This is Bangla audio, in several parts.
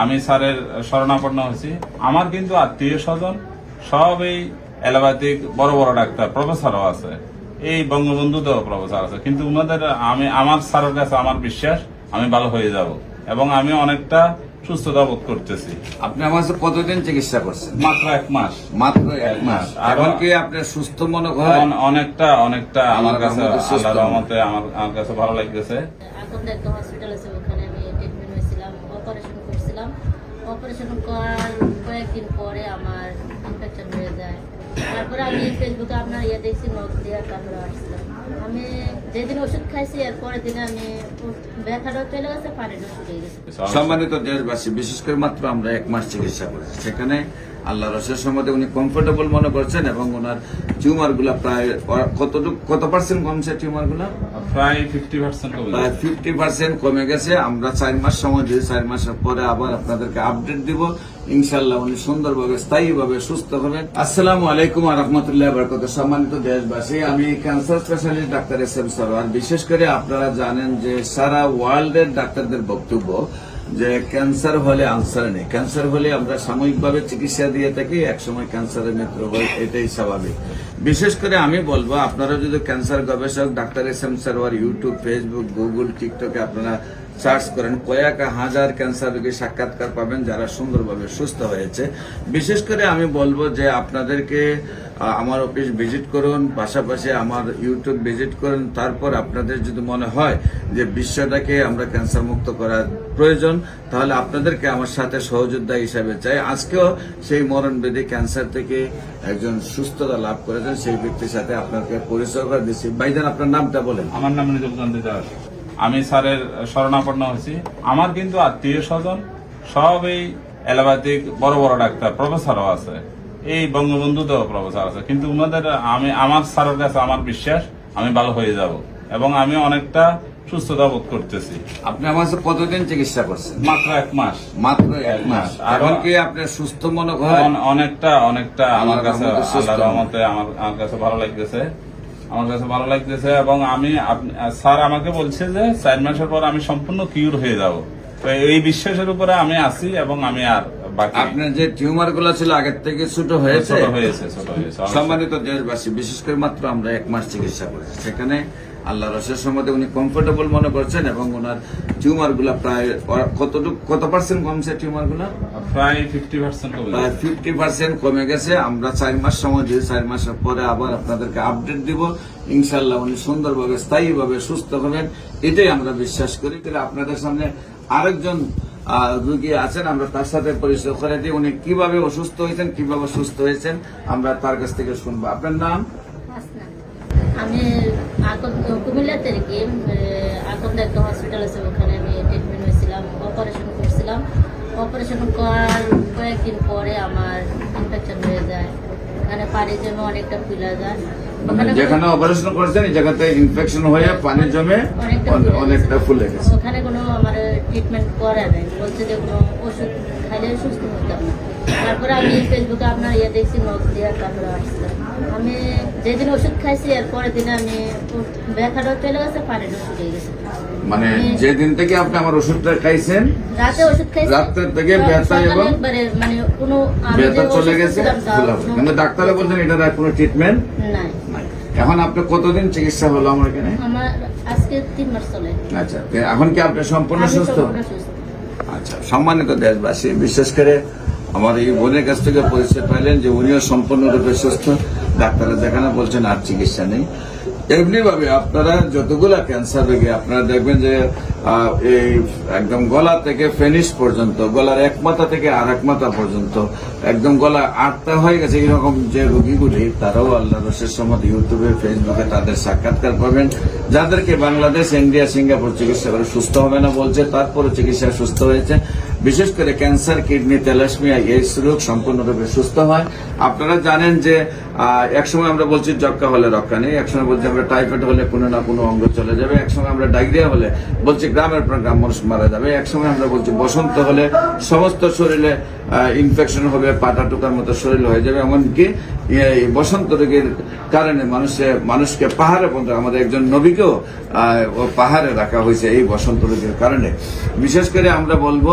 আমি স্যারের শরণাপন্ন হয়েছি। আমার কিন্তু আত্মীয় স্বজন সব এই অ্যালোপ্যাথিক বড় বড় ডাক্তার, প্রফেসরও আছে, এই বঙ্গবন্ধুতেও প্রফেসর আছে, কিন্তু উনাদের আমার স্যারের কাছে আমার বিশ্বাস আমি ভালো হয়ে যাব এবং আমি অনেকটা সুস্থতা বোধ করতেছি। আপনি আমার কাছে কতদিন চিকিৎসা করছেন? মাত্র 1 মাস। মাত্র 1 মাস। এখন কি আপনি সুস্থ মনে করেন? অনেকটা আমার কাছে আল্লাহর রহমতে আমার কাছে ভালো লাগতেছে। এখন একটা হসপিটাল আছে, ওখানে আমি ট্রিটমেন্ট হয়েছিলাম, অপারেশন করছিলাম। অপারেশন করার কয়েকদিন পরে আমার ইনফেকশন হয়ে যায়। তারপরে আমি ফেসবুকে আপনার দেখছি, নখ দিয়ে তারপরে আসছিলাম। আমি যেদিন ওষুধ খাইছি এর পরের দিনে আমি ব্যথাটা চলে গেছে, পানিটা শুকিয়ে গেছে। সম্মানিত দেশবাসী, বিশেষ করে মাত্র আমরা 1 মাস চিকিৎসা করেছি, সেখানে আল্লাহ রসের সম্বন্ধে উনি কমফোর্টেবল মনে করছেন এবং ওনার টিউমার গুলা প্রায় কত পার্সেন্ট কমছে? টিউমার গুলা প্রায় 50% প্রায় 50% কমে গেছে। আমরা 4 মাস সময় দিই, 4 মাসের পরে আবার আপনাদেরকে আপডেট দিব। ইনশাআল্লাহ উনি সুন্দরভাবে স্থায়ীভাবে সুস্থ হবেন। আসসালামু আলাইকুম ওয়া রাহমাতুল্লাহি ওয়া বারাকাতুহু। সম্মানিত দেশবাসী, আমি cancer specialist doctor SM. Sarwar. বিশেষ করে আপনারা জানেন যে সারা ওয়ার্ল্ডের ডাক্তারদের বক্তব্য যে ক্যান্সার হলে আনসার নেই, ক্যান্সার হলে আমরা সাময়িকভাবে চিকিৎসা দিয়ে থাকি, একসময় ক্যান্সারের মৃত্যু হয়, এটাই স্বাভাবিক। বিশেষ করে আমি বলবো, আপনারা যদি ক্যান্সার গবেষক doctor SM. Sarwar YouTube, Facebook, Google, টিকটকে আপনারা সার্চ করেন, কয়েক হাজার ক্যান্সার রোগীর সাক্ষাৎকার পাবেন যারা সুন্দরভাবে সুস্থ হয়েছে। বিশেষ করে আমি বলবো যে আপনাদেরকে আমার অফিস ভিজিট করুন, পাশাপাশি আমার ইউটিউব ভিজিট করুন। তারপর আপনাদের যদি মনে হয় যে বিশ্বটাকে আমরা ক্যান্সার মুক্ত করার প্রয়োজন, তাহলে আপনাদেরকে আমার সাথে সহযোদ্ধা হিসাবে চাই। আজকেও সেই মরণবেদী ক্যান্সার থেকে একজন সুস্থতা লাভ করেছেন, সেই ব্যক্তির সাথে আপনাকে পরিচয় করে দিচ্ছি। ভাইজান, আপনার নামটা বলেন। আমার নাম নিজুল চন্দ্র দাস। আমি স্যারের শরণাপন্ন হয়েছি। আমার কিন্তু আত্মীয় স্বজন সব এই অ্যালোপ্যাথিক বড় বড় ডাক্তার, প্রফেসরও আছে, এই বঙ্গবন্ধুতেও প্রফেসর আছে, কিন্তু উনাদের আমার স্যারের কাছে আমার বিশ্বাস আমি ভালো হয়ে যাব এবং আমি অনেকটা সুস্থতা বোধ করতেছি। আপনি আমার কাছে কতদিন চিকিৎসা করছেন? মাত্র 1 মাস। মাত্র 1 মাস। এখন কি আপনি সুস্থ মনে করেন? অনেকটা আমার কাছে আল্লাহর রহমতে আমার কাছে ভালো লাগতেছে, এবং আমি স্যার আমাকে বলছে যে 4 মাসের পর আমি সম্পূর্ণ কিউর হয়ে যাব। তো এই বিশ্বাসের উপরে আমি আছি এবং আমি আর বাকি। আপনার যে টিউমার গুলো ছিল আগের থেকে ছোট হয়েছে? ছোট হয়েছে। সম্মানিত দেশবাসী, বিশেষ করে মাত্র আমরা 1 মাস চিকিৎসা করেছি, সেখানে আল্লাহ রসের সম্বন্ধে উনি কমফোর্টেবল মনে করছেন এবং ওনার টিউমার গুলা প্রায় কত পার্সেন্ট কমছে? টিউমার গুলা প্রায় 50% প্রায় 50% কমে গেছে। আমরা 4 মাস সময় দিই, 4 মাসের পরে আবার আপনাদেরকে আপডেট দিব। ইনশাআল্লাহ উনি সুন্দরভাবে স্থায়ীভাবে সুস্থ হবেন, এটাই আমরা বিশ্বাস করি। তাহলে আপনাদের সামনে আরেকজন রোগী আছেন, আমরা তার সাথে পরিচয় করে দিই। উনি কিভাবে অসুস্থ হয়েছেন, কিভাবে সুস্থ হয়েছেন, আমরা তার কাছ থেকে শুনবো। আপনার নাম? আমি কুমিল্লাতে আকন্দ একটা হসপিটাল আছে, ওখানে আমি ট্রিটমেন্ট হয়েছিলাম, অপারেশন করছিলাম। অপারেশন করার কয়েকদিন পরে আমার ইনফেকশন হয়ে যায়, ওখানে পানি জমে অনেকটা ফুলে যায়। যেখানে অপারেশন করেছেন এই জায়গাতে ইনফেকশন হয়ে পানি জমে অনেকটা ফুলে গেছে। ওখানে কোনো আমার ট্রিটমেন্ট করে নাই, বলছে যে কোনো ওষুধ খাইলে সুস্থ হতাম না। তারপরে আমি ফেসবুকে আপনার দেখছি, নখ দিয়ে তারপরে আসছিলাম। আমি যেদিন ওষুধ খাইছি এর পরের দিনে আমি ব্যথাটা চলে গেছে, পানিটা শুকিয়ে গেছে। মানে যেদিন থেকে আপনি আমার ওষুধটা খাইছেন, রাতে ওষুধ খাইছি, রাতের থেকে ব্যথা এবং মানে কোনো ব্যথা চলে গেছে, কিন্তু ডাক্তারে বলছেন এটার আর কোনো ট্রিটমেন্ট নাই। এখন আপনি কতদিন চিকিৎসা হলো আমার এখানে? আমার আজকে 3 মাস চলে। আচ্ছা, এখন কি আপনি সম্পূর্ণ সুস্থ? আচ্ছা, সম্মানিত দেশবাসী, বিশেষ করে আমার এই বোনের কাছ থেকে পরিচয় পাইলেন যে উনিও সম্পূর্ণরূপে সুস্থ। ডাক্তাররা যেখানে বলছেন আর চিকিৎসা নেই। এমনি ভাবে আপনারা যতগুলা ক্যান্সার রোগী আপনারা দেখবেন যে এই একদম গলা থেকে ফেনিস পর্যন্ত, গলার এক মাথা থেকে আর এক মাথা পর্যন্ত একদম গলা আটটা হয়ে গেছে, এইরকম যে রোগীগুলি তারাও আল্লাহ রসের সম্বন্ধে ইউটিউবে, ফেসবুকে তাদের সাক্ষাৎকার পাবেন। যাদেরকে বাংলাদেশ, ইন্ডিয়া, সিঙ্গাপুর চিকিৎসা করে সুস্থ হবে না বলছে, তারপরে চিকিৎসা সুস্থ হয়েছে। বিশেষ করে ক্যান্সার, কিডনি, থ্যালাসেমিয়া, এইডস রোগ সম্পূর্ণরূপে সুস্থ হয়। আপনারা জানেন যে একসময় আমরা বলছি যক্কা হলে রক্ষা নেই, একসময় বলছি আমরা টাইফয়েড হলে কোনো না কোনো অঙ্গ চলে যাবে, একসময় আমরা ডায়রিয়া হলে বলছি গ্রামের পর গ্রাম মানুষ মারা যাবে, একসময় আমরা বলছি বসন্ত হলে সমস্ত শরীরে ইনফেকশন হবে, পাটা টুকার মতো শরীর হয়ে যাবে। এমনকি এই বসন্ত রোগের কারণে মানুষকে পাহাড়ে পর্যন্ত, আমাদের একজন নবীকেও পাহাড়ে রাখা হয়েছে এই বসন্ত রোগের কারণে। বিশেষ করে আমরা বলবো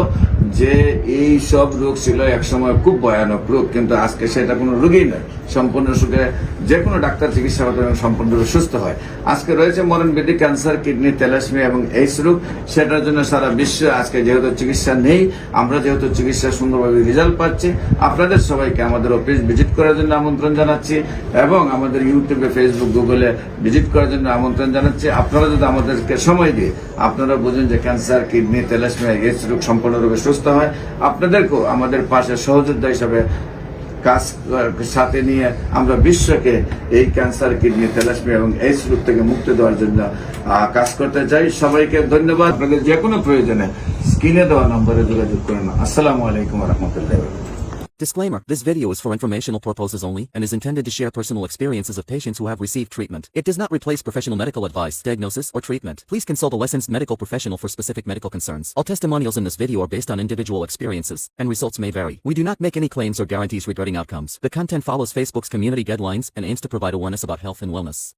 যে এই সব রোগ ছিল একসময় খুব ভয়ানক রোগ, কিন্তু আজকে সেটা কোনো রোগই নয়। সম্পূর্ণ সুখে যে কোনো ডাক্তার চিকিৎসা করতে এবং সম্পূর্ণরূপে সুস্থ হয়। আজকে রয়েছে মরণব্যাধি, ক্যান্সার, কিডনি, থ্যালাসেমিয়া এবং এইডস রোগ। সেটার জন্য সারা বিশ্বে আজকে যেহেতু চিকিৎসা নেই, আমরা যেহেতু চিকিৎসা সুন্দরভাবে রেজাল্ট পাচ্ছি, আপনাদের সবাইকে আমাদের অফিস ভিজিট করার জন্য আমন্ত্রণ জানাচ্ছি এবং আমাদের ইউটিউবে, ফেসবুক, গুগলে ভিজিট করার জন্য আমন্ত্রণ জানাচ্ছি। আপনারা যদি আমাদেরকে সময় দিয়ে আপনারা বুঝেন যে ক্যান্সার, কিডনি, থ্যালাসেমিয়া, এইডস রোগ সম্পূর্ণরূপে সুস্থ হয়, আপনাদেরকেও আমাদের পাশে সহযোদ্ধা হিসাবে কাজ সাথে নিয়ে আমরা বিশ্বকে এই ক্যান্সার, কিডনি, থ্যালাসেমিয়া এবং এইডস রোগ থেকে মুক্তি দেওয়ার জন্য কাজ করতে চাই। সবাইকে ধন্যবাদ। আপনাদের যে কোনো প্রয়োজনে স্ক্রিনে দেওয়া নম্বরে যোগাযোগ করুন। আসসালামু আলাইকুম ওয়া রাহমাতুল্লাহি। Disclaimer, this video is for informational purposes only and is intended to share personal experiences of patients who have received treatment. It does not replace professional medical advice, diagnosis, or treatment. Please consult a licensed medical professional for specific medical concerns. All testimonials in this video are based on individual experiences, and results may vary. We do not make any claims or guarantees regarding outcomes. The content follows Facebook's community guidelines and aims to provide awareness about health and wellness.